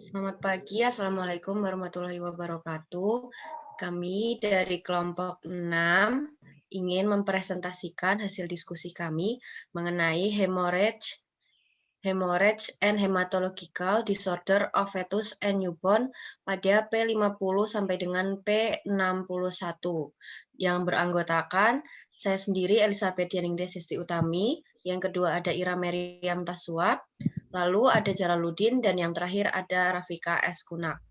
Selamat pagi, Assalamualaikum warahmatullahi wabarakatuh. Kami dari kelompok 6 ingin mempresentasikan hasil diskusi kami mengenai hemorrhage and hematological disorder of fetus and newborn pada P50 sampai dengan P61 yang beranggotakan saya sendiri Elizabeth Dianing Desisti Utami, yang kedua ada Ira Meriam Taswab, lalu ada Jalaluddin, dan yang terakhir ada Rafika S. Kunak.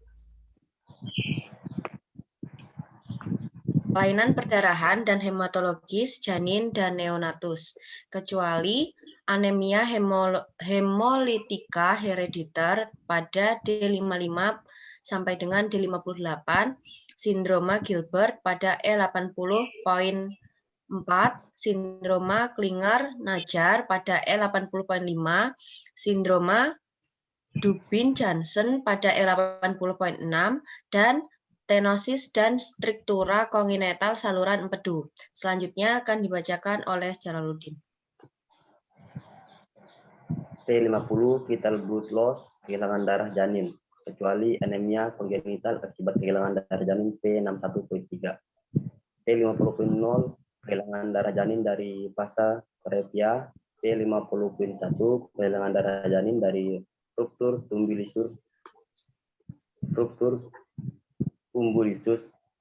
Kelainan perdarahan dan hematologis janin dan neonatus, kecuali anemia hemolitika herediter pada D55 sampai dengan D58, sindroma Gilbert pada E80.4, sindroma Klinger-Najar pada E80.5, sindroma Dubin-Johnson pada E80.6, dan stenosis dan struktura kongenital saluran empedu. Selanjutnya akan dibacakan oleh Jalaluddin. P50 fetal blood loss, kehilangan darah janin, kecuali anemia kongenital akibat kehilangan darah janin P61.3. P50.0 kehilangan darah janin dari fase previa. P50.1 kehilangan darah janin dari struktur umbilisus.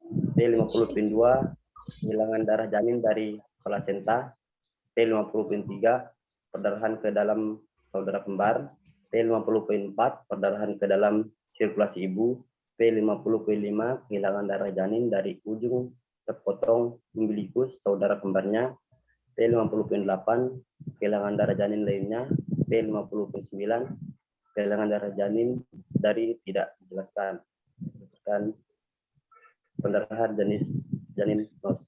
P50.2 kehilangan darah janin dari plasenta. P50.3 perdarahan ke dalam saudara kembar. P50.4 perdarahan ke dalam sirkulasi ibu. P50.5 kehilangan darah janin dari ujung terpotong umbilikus saudara kembarnya. P50.8 kehilangan darah janin lainnya. P50.9 kehilangan darah janin dari tidak dijelaskan berdasarkan pendarahan janin nos.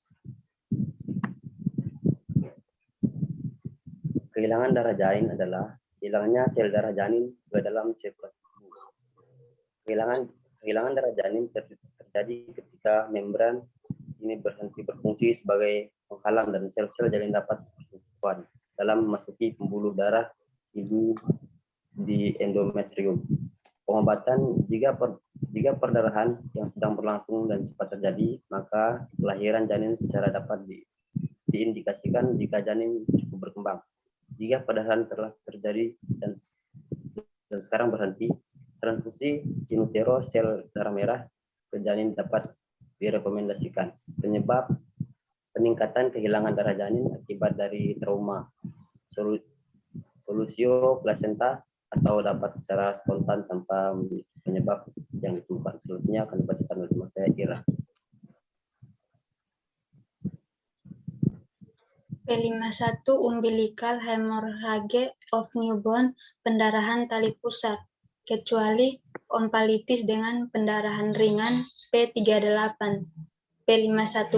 Kehilangan darah janin adalah hilangnya sel darah janin ke dalam sirkulasi tubuh. Kehilangan darah janin terjadi ketika membran ini berhenti berfungsi sebagai penghalang dan sel-sel janin dapat bersentuhan dalam memasuki pembuluh darah ibu di endometrium. Pengobatan jika perdarahan yang sedang berlangsung dan cepat terjadi, maka kelahiran janin secara dapat diindikasikan jika janin cukup berkembang. Jika perdarahan telah terjadi dan sekarang berhenti, transfusi in utero sel darah merah ke janin dapat direkomendasikan. Penyebab peningkatan kehilangan darah janin akibat dari trauma, solusio plasenta, atau dapat secara spontan tanpa penyebab yang ditemukan. Selanjutnya akan dibacakan oleh teman saya, Ira. P51 umbilical hemorrhage of newborn, pendarahan tali pusat, kecuali ompalitis dengan pendarahan ringan P38. P51.0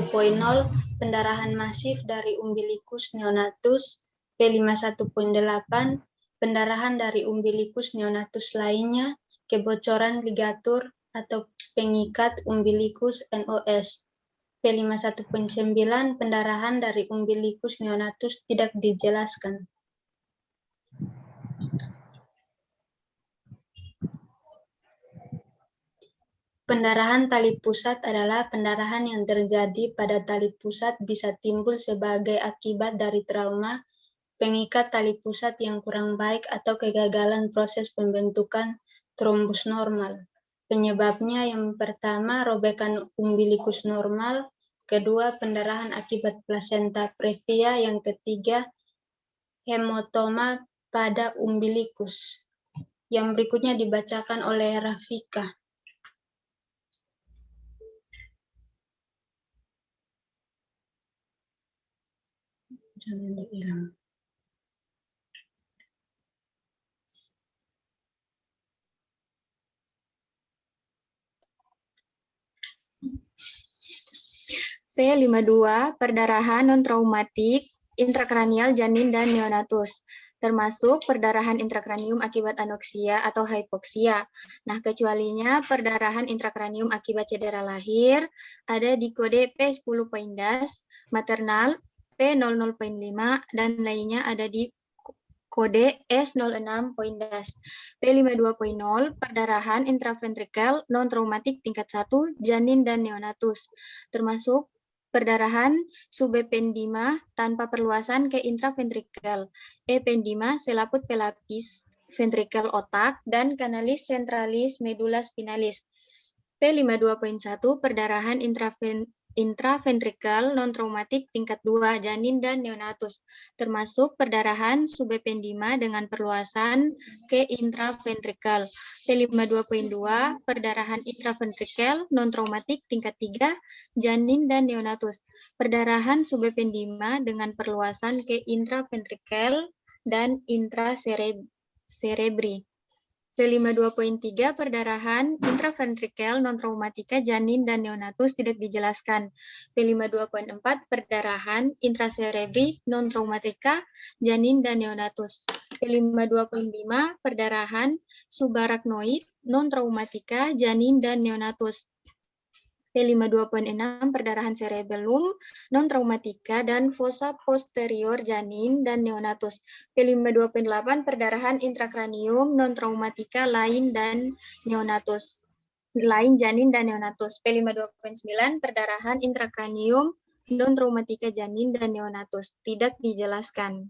pendarahan masif dari umbilikus neonatus. P51.8 pendarahan dari umbilikus neonatus lainnya, kebocoran ligatur atau pengikat umbilikus NOS. P51.9 pendarahan dari umbilikus neonatus tidak dijelaskan. Pendarahan tali pusat adalah pendarahan yang terjadi pada tali pusat, bisa timbul sebagai akibat dari trauma, pengikat tali pusat yang kurang baik, atau kegagalan proses pembentukan trombus normal. Penyebabnya yang pertama, robekan umbilikus normal, kedua, pendarahan akibat plasenta previa, yang ketiga, hemotoma pada umbilikus. Yang berikutnya dibacakan oleh Rafika. Jangan hilang. P52 perdarahan non-traumatik intrakranial janin dan neonatus, termasuk perdarahan intrakranium akibat anoksia atau hipoksia. Nah, kecualinya perdarahan intrakranium akibat cedera lahir ada di kode P10 Poindas, maternal P00.5, dan lainnya ada di kode S06 Poindas. P52.0 perdarahan intraventrikel non-traumatik tingkat 1 janin dan neonatus, termasuk perdarahan subependima tanpa perluasan ke intraventrikel, ependima selaput pelapis ventrikel otak, dan kanalis centralis medula spinalis. P52.1 perdarahan intraventrikel non-traumatik tingkat 2 janin dan neonatus, termasuk perdarahan subependima dengan perluasan ke intraventrikel. P52.2 perdarahan intraventrikel non-traumatik tingkat 3 janin dan neonatus, perdarahan subependima dengan perluasan ke intraventrikel dan intracerebri. P52.3 perdarahan intraventrikel non-traumatika janin dan neonatus tidak dijelaskan. P52.4 perdarahan intracerebri non-traumatika janin dan neonatus. P52.5 perdarahan subarachnoid non-traumatika janin dan neonatus. P52.6 perdarahan cerebellum non-traumatika dan fossa posterior janin dan neonatus. P52.8 perdarahan intrakranium non-traumatika lain janin dan neonatus. P52.9 perdarahan intrakranium non-traumatika janin dan neonatus. Tidak dijelaskan.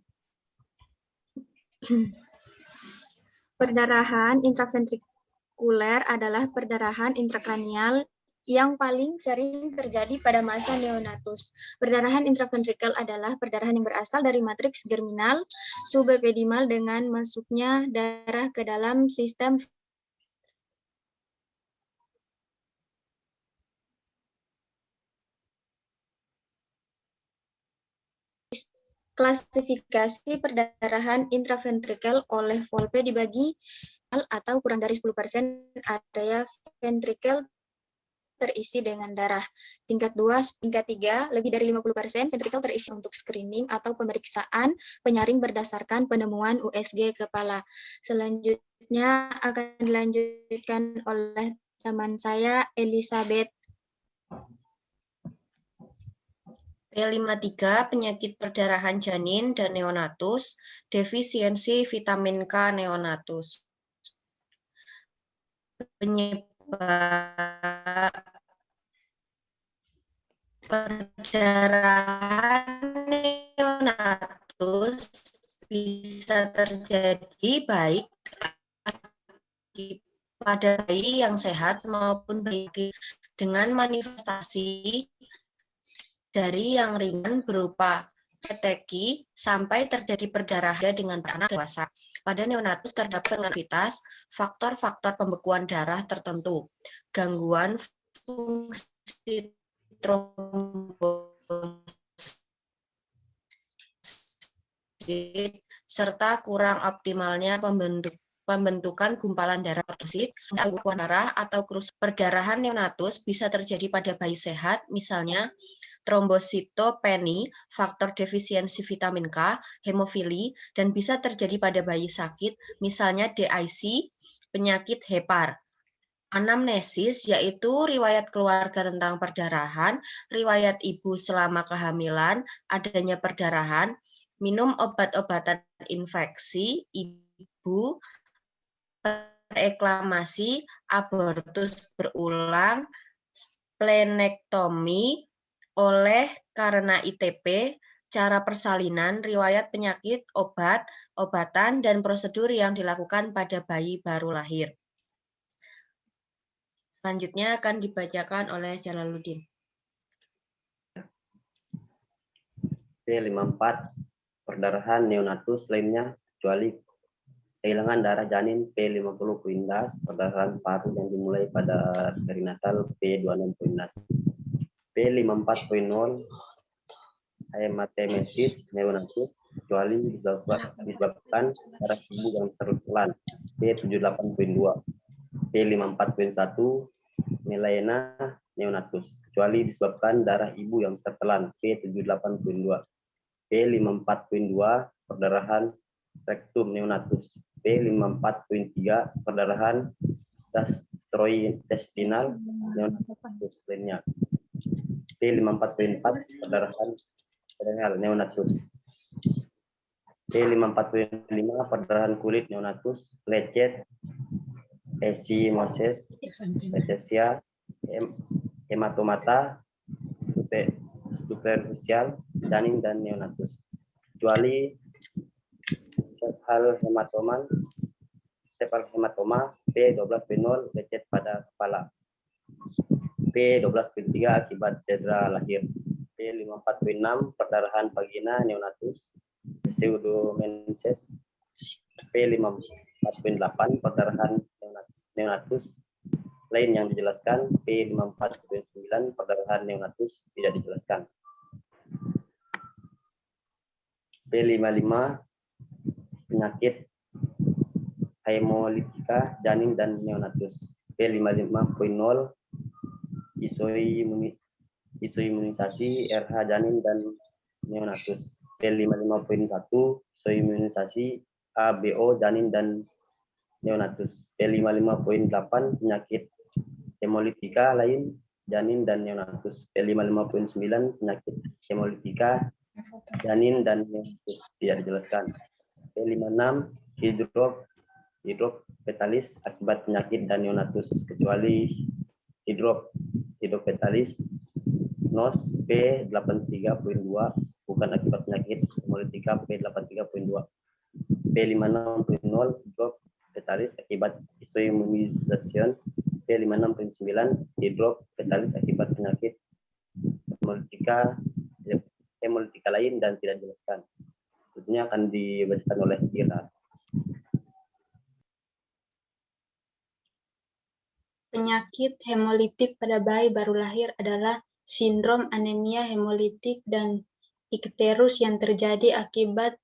Perdarahan intraventrikuler adalah perdarahan intrakranial yang paling sering terjadi pada masa neonatus. Perdarahan intraventrikel adalah perdarahan yang berasal dari matriks germinal subepedimal dengan masuknya darah ke dalam sistem klasifikasi perdarahan intraventrikel oleh Volpe dibagi atau kurang dari 10% area ventrikel terisi dengan darah. Tingkat 2, tingkat 3, lebih dari 50% ventrikel terisi untuk screening atau pemeriksaan penyaring berdasarkan penemuan USG kepala. Selanjutnya akan dilanjutkan oleh teman saya, Elizabeth. P53 penyakit perdarahan janin dan neonatus, defisiensi vitamin K neonatus. Penyebab perdarahan neonatus bisa terjadi baik pada bayi yang sehat maupun bayi dengan manifestasi dari yang ringan berupa peteki sampai terjadi perdarahan dengan anak dewasa. Pada neonatus terdapat aktivitas faktor-faktor pembekuan darah tertentu, gangguan fungsi trombosit, serta kurang optimalnya pembentukan gumpalan darah pertusit, gangguan darah atau kerusakan. Perdarahan neonatus bisa terjadi pada bayi sehat, misalnya trombositopeni, faktor defisiensi vitamin K, hemofili, dan bisa terjadi pada bayi sakit, misalnya DIC, penyakit hepar. Anamnesis, yaitu riwayat keluarga tentang perdarahan, riwayat ibu selama kehamilan, adanya perdarahan, minum obat-obatan infeksi, ibu, reklamasi, abortus berulang, splenektomi, oleh karena ITP, cara persalinan, riwayat penyakit, obat, obatan, dan prosedur yang dilakukan pada bayi baru lahir. Selanjutnya akan dibacakan oleh Jalaluddin. P54 perdarahan neonatus lainnya kecuali kehilangan darah janin. P50 Poindas perdarahan paru yang dimulai pada perinatal. P26 Poindas. P54.0 hematemesis neonatus kecuali disebabkan darah ibu yang tertelan. P78.2. P54.1 melena neonatus kecuali disebabkan darah ibu yang tertelan. P78.2. P54.2 perdarahan rektum neonatus. P54.3 perdarahan gastrointestinal neonatus lainnya. P54.4 perdarahan renal neonatus. P54.5 perdarahan kulit neonatus, lecet, ecchymosis, recesia, hematomata, superficial, janin dan neonatus. Kecuali sepal hematoma P12.0 lecet pada kepala. P12.3 akibat cedera lahir. P54.6 perdarahan vagina neonatus, pseudomenses. P54.8 perdarahan neonatus lain yang dijelaskan. P54.9 perdarahan neonatus tidak dijelaskan. P55 penyakit hemolitika janin dan neonatus. P55.0 isoimunisasi RH janin dan neonatus. P55.1 isoimunisasi ABO janin dan neonatus. P55.8 penyakit hemolitika lain janin dan neonatus. P55.9 penyakit hemolitika janin dan neonatus tidak dijelaskan. P56 hidropetalis akibat penyakit dan neonatus kecuali hidropetalis NOS P83.2 bukan akibat penyakit hemolitika P83.2. P56.0 hidropetalis akibat isoimunisasi. P56.9 hidropetalis akibat penyakit hemolitika lain dan tidak dijelaskan. Tentunya akan dibacakan oleh Ira. Penyakit hemolitik pada bayi baru lahir adalah sindrom anemia hemolitik dan ikterus yang terjadi akibat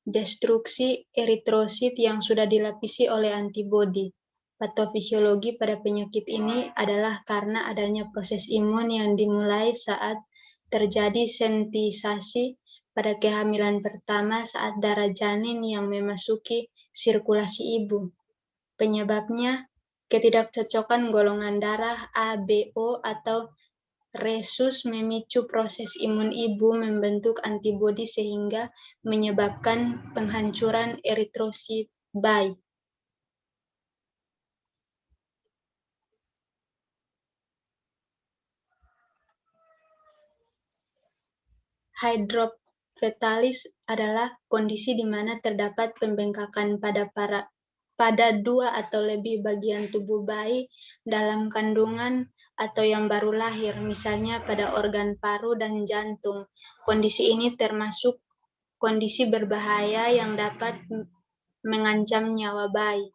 destruksi eritrosit yang sudah dilapisi oleh antibodi. Patofisiologi pada penyakit ini adalah karena adanya proses imun yang dimulai saat terjadi sentisasi pada kehamilan pertama saat darah janin yang memasuki sirkulasi ibu. Penyebabnya ketidakcocokan golongan darah ABO atau resus memicu proses imun ibu membentuk antibodi sehingga menyebabkan penghancuran eritrosit bayi. Hidropetalis adalah kondisi di mana terdapat pembengkakan pada dua atau lebih bagian tubuh bayi dalam kandungan atau yang baru lahir, misalnya pada organ paru dan jantung. Kondisi ini termasuk kondisi berbahaya yang dapat mengancam nyawa bayi.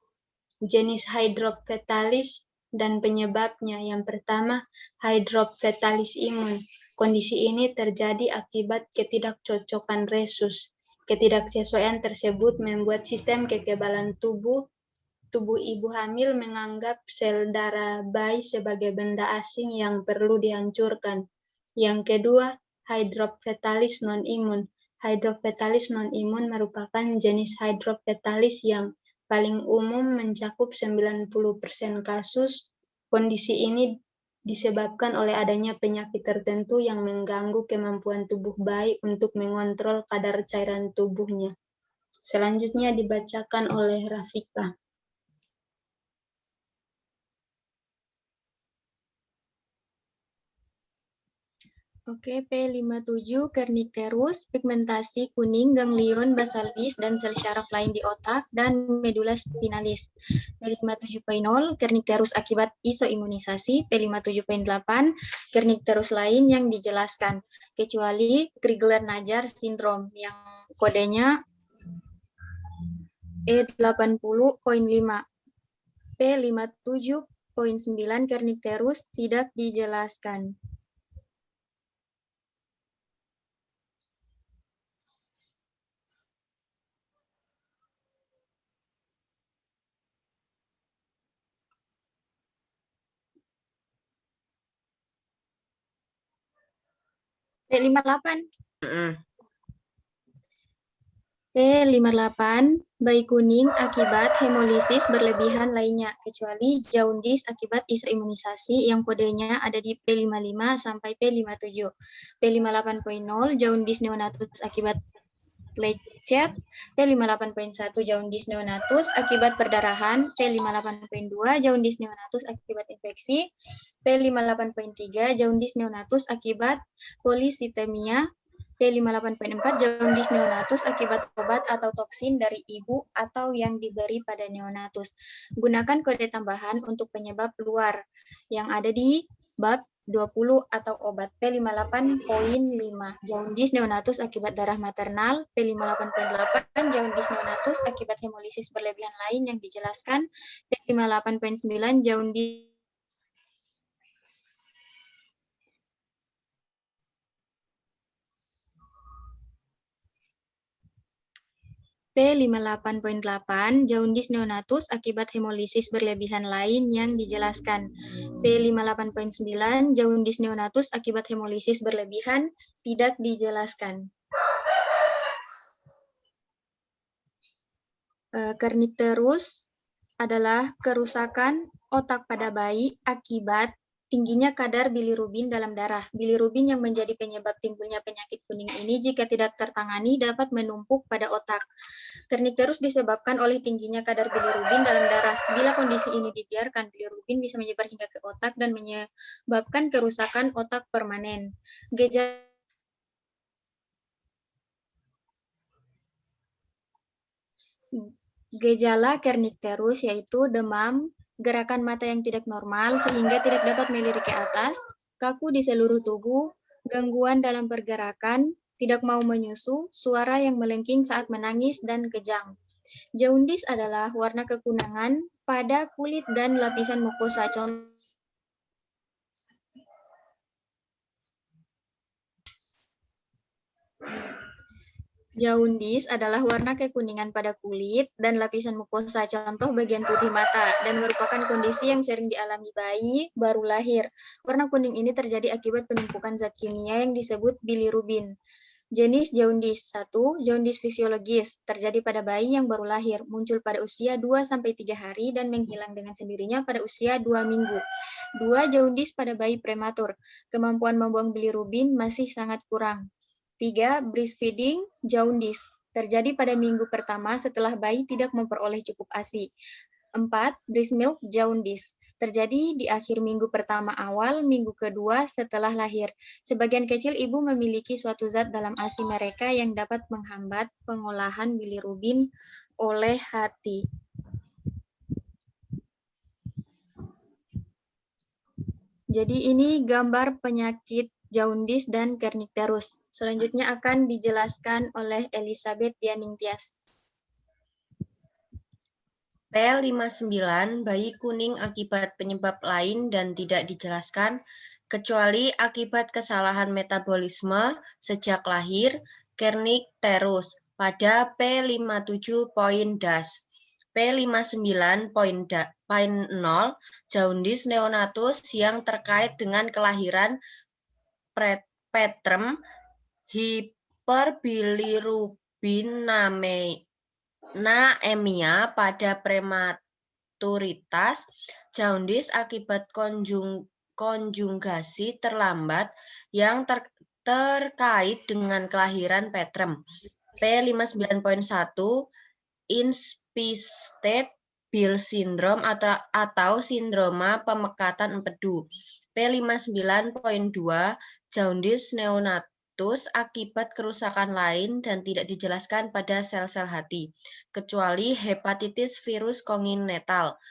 Jenis hidropetalis dan penyebabnya. Yang pertama, hidropetalis imun. Kondisi ini terjadi akibat ketidakcocokan resus. Ketidaksesuaian tersebut membuat sistem kekebalan tubuh ibu hamil menganggap sel darah bayi sebagai benda asing yang perlu dihancurkan. Yang kedua, hidropetalis non-imun. Hidropetalis non-imun merupakan jenis hidropetalis yang paling umum mencakup 90% kasus. Kondisi ini disebabkan oleh adanya penyakit tertentu yang mengganggu kemampuan tubuh bayi untuk mengontrol kadar cairan tubuhnya. Selanjutnya dibacakan oleh Rafika. Oke, P57 kernicterus, pigmentasi kuning, ganglion basalis, dan sel syaraf lain di otak, dan medula spinalis. P57.0 kernicterus akibat isoimunisasi, P57.8 kernicterus lain yang dijelaskan, kecuali Crigler-Najjar syndrome yang kodenya E80.5. P57.9 kernicterus tidak dijelaskan. P58. P58, bayi kuning akibat hemolisis berlebihan lainnya, kecuali jaundice akibat isoimunisasi yang kodenya ada di P55 sampai P57. P58.0, jaundice neonatus akibat lecet, P58.1 jaundis neonatus akibat perdarahan, P58.2 jaundis neonatus akibat infeksi, P58.3 jaundis neonatus akibat polisitemia, P58.4 jaundis neonatus akibat obat atau toksin dari ibu atau yang diberi pada neonatus. Gunakan kode tambahan untuk penyebab luar yang ada di bab 20 atau obat. P58.5 jaundis neonatus akibat darah maternal, P58.8 jaundis neonatus akibat hemolisis berlebihan lain yang dijelaskan, P58.9 jaundis P58.8 jaundis neonatus akibat hemolisis berlebihan lain yang dijelaskan. P58.9 jaundis neonatus akibat hemolisis berlebihan tidak dijelaskan. Kernicterus adalah kerusakan otak pada bayi akibat tingginya kadar bilirubin dalam darah. Bilirubin yang menjadi penyebab timbulnya penyakit kuning ini jika tidak tertangani dapat menumpuk pada otak. Kernicterus disebabkan oleh tingginya kadar bilirubin dalam darah. Bila kondisi ini dibiarkan, bilirubin bisa menyebar hingga ke otak dan menyebabkan kerusakan otak permanen. Gejala kernicterus yaitu demam, gerakan mata yang tidak normal sehingga tidak dapat melirik ke atas, kaku di seluruh tubuh, gangguan dalam pergerakan, tidak mau menyusu, suara yang melengking saat menangis, dan kejang. Jaundis adalah warna kekuningan pada kulit dan lapisan mukosa. Jaundis adalah warna kekuningan pada kulit dan lapisan mukosa, contoh bagian putih mata, dan merupakan kondisi yang sering dialami bayi baru lahir. Warna kuning ini terjadi akibat penumpukan zat kimia yang disebut bilirubin. Jenis jaundis. 1. Jaundis fisiologis, terjadi pada bayi yang baru lahir, muncul pada usia 2-3 hari dan menghilang dengan sendirinya pada usia 2 minggu. 2. Jaundis pada bayi prematur, kemampuan membuang bilirubin masih sangat kurang. 3. Breastfeeding jaundis, terjadi pada minggu pertama setelah bayi tidak memperoleh cukup ASI. 4. Breast milk jaundis, terjadi di akhir minggu pertama awal minggu kedua setelah lahir. Sebagian kecil ibu memiliki suatu zat dalam ASI mereka yang dapat menghambat pengolahan bilirubin oleh hati. Jadi ini gambar penyakit jaundis dan kernicterus. Selanjutnya akan dijelaskan oleh Elizabeth Dianingtyas. P59 bayi kuning akibat penyebab lain dan tidak dijelaskan, kecuali akibat kesalahan metabolisme sejak lahir, kernicterus pada P57 poin das. P59 poin 0 jaundis neonatus yang terkait dengan kelahiran preterm hiperbilirubinemia pada prematuritas, jaundis akibat konjugasi terlambat yang terkait dengan kelahiran preterm. P59.1 Inspisted Bile Syndrome atau sindroma pemekatan empedu. P59.2 jaundis neonatus akibat kerusakan lain dan tidak dijelaskan pada sel-sel hati, kecuali hepatitis virus kongenital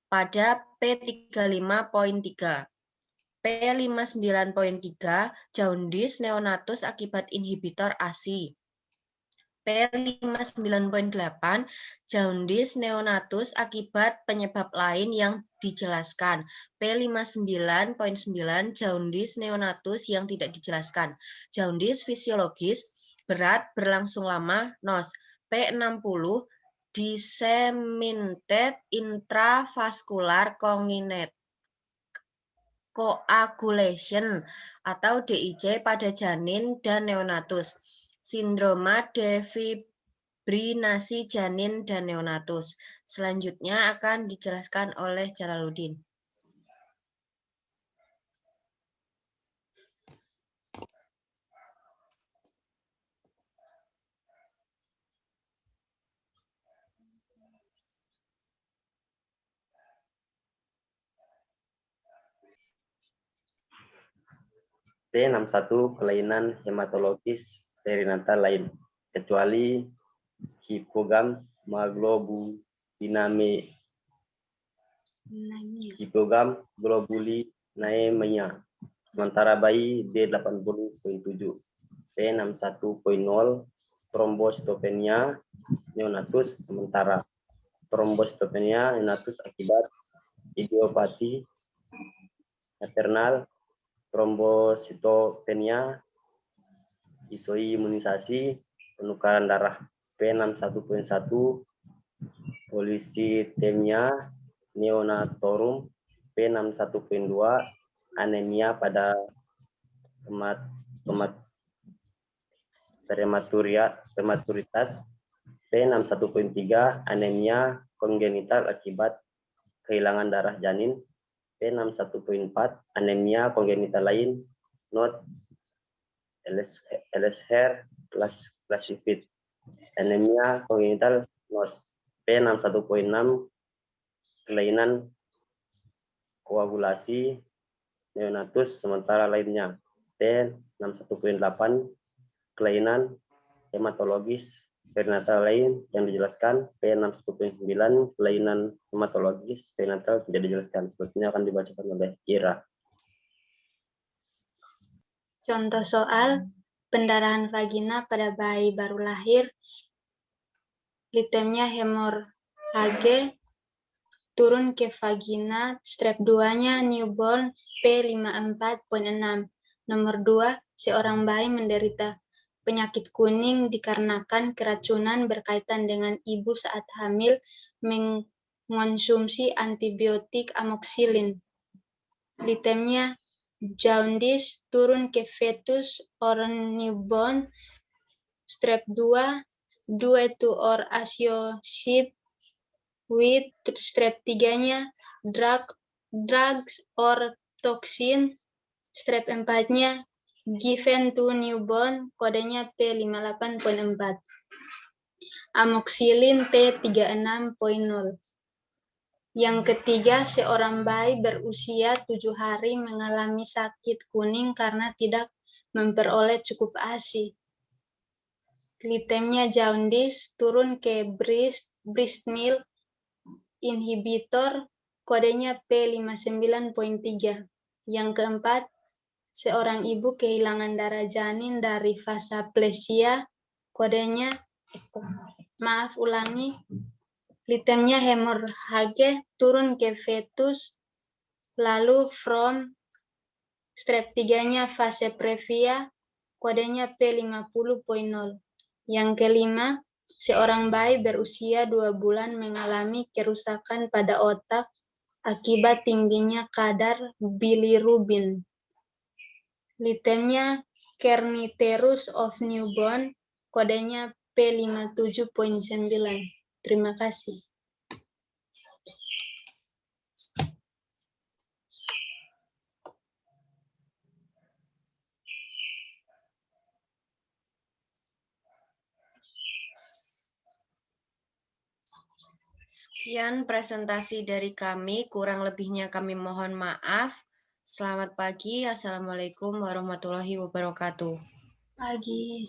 pada P35.3. P59.3 jaundis neonatus akibat inhibitor ASI. P59.8 jaundis neonatus akibat penyebab lain yang dijelaskan. P59.9 jaundis neonatus yang tidak dijelaskan. Jaundis fisiologis berat berlangsung lama NOS. P60 disseminated intravascular coagulation atau DIC pada janin dan neonatus. Sindroma defibrinasi janin dan neonatus. Selanjutnya akan dijelaskan oleh Jalaluddin. P61 kelainan hematologis perinatal lain, kecuali hipoglobulinemia. Sementara bayi D80.7. P61.0 trombositopenia neonatus sementara. Trombositopenia neonatus akibat idiopati maternal, trombositopenia, isoimunisasi, penukaran darah. P61.1 polisitemia neonatorum. P61.2 anemia pada prematuritas. P61.3 anemia kongenital akibat kehilangan darah janin. P61.4 anemia kongenital lain, not Ehlers classified anemia kongenital NOS. P61.6 kelainan koagulasi neonatus sementara lainnya. P61.8 kelainan hematologis perinatal lain yang dijelaskan. P61.9 kelainan hematologis perinatal tidak dijelaskan. Sepertinya akan dibacakan oleh Ira. Contoh soal pendarahan vagina pada bayi baru lahir, litemnya hemorrhage, turun ke vagina, strep 2-nya newborn P54.6. Nomor 2, seorang bayi menderita penyakit kuning dikarenakan keracunan berkaitan dengan ibu saat hamil mengonsumsi antibiotik amoxicillin. Litemnya jaundice, turun ke fetus or newborn, strep 2, due to or associated with strep 3-nya drugs or toxin, strep 4-nya given to newborn, kodenya P58.4. Amoxicillin T36.0. Yang ketiga, seorang bayi berusia 7 hari mengalami sakit kuning karena tidak memperoleh cukup ASI. Litemnya jaundice, turun ke breast milk inhibitor, kodenya P59.3. Yang keempat, seorang ibu kehilangan darah janin dari vasoplegia, kodenya, litemnya hemorrhage, turun ke fetus, lalu from strep 3-nya vasoprevia, kodenya P50.0. Yang kelima, seorang bayi berusia 2 bulan mengalami kerusakan pada otak akibat tingginya kadar bilirubin. Litemnya Kernicterus of newborn, kodenya P57.9. Terima kasih. Sekian presentasi dari kami, kurang lebihnya kami mohon maaf. Selamat pagi, Assalamualaikum warahmatullahi wabarakatuh. Pagi.